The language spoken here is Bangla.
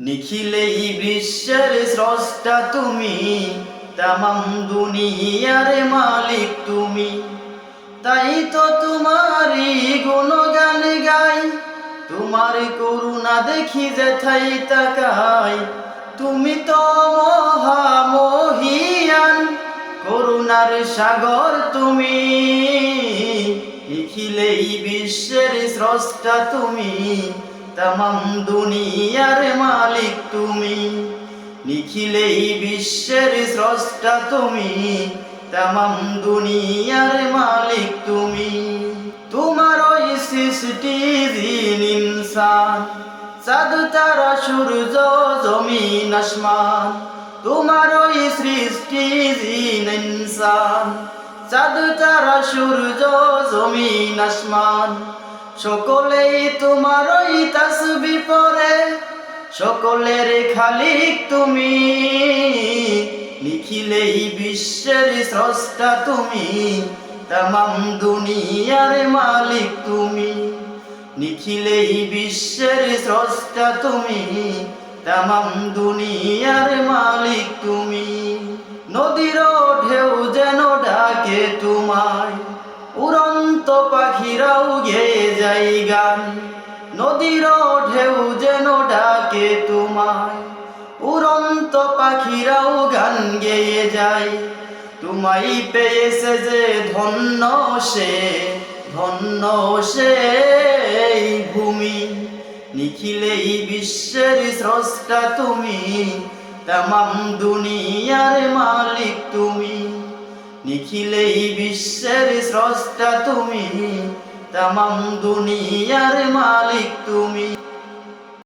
নিখিলেই বিশ্বের স্রষ্টা তুমি, তামাম দুনিয়ার মালিক তুমি। তাই তো তোমারই গুণগান গাই, তোমার করুণা দেখি যেথায় তাকাই। তুমি তো মহামহিয়ান, করুণার সাগর তুমি। নিখিলেই বিশ্বের স্রষ্টা তুমি, তামাম দুনিয়ার মালিক তুমি। নিখিলেই বিশ্বের স্রষ্টা তুমি, তামাম দুনিয়ার মালিক তুমি। তোমার ওই সৃষ্টি জিন ইনসান, চাঁদ তারা সূর্য জমিন আসমান। তোমার ওই সৃষ্টি জিন ইনসান, চাঁদ তারা সূর্য জমিন আসমান। সকলেই তোমার ওই তাসবিহ পড়ে, সকলের খালিক তুমি। নিখিলেই বিশ্বের স্রষ্টা তুমি, তামাম দুনিয়ার মালিক তুমি। নিখিলেই বিশ্বের স্রষ্টা তুমি, তামাম দুনিয়ার মালিক তুমি। নদীর ঢেউ যেন ডাকে তোমায়, উড়ন্ত পাখিরাও গেয়ে যায় গান। নদীর ঢেউ যেন ডাকে তোমায়, উড়ন্ত পাখিরাও গান গেয়ে যায়। তোমায় পেয়েছে যে ধন্য সে, ধন্য সেই ভূমি। নিখিলেই বিশ্বের স্রষ্টা তুমি, তামাম দুনিয়ার মালিক তুমি। নিখিলেই বিশ্বের স্রষ্টা তুমি, তামাম দুনিয়ার মালিক তুমি।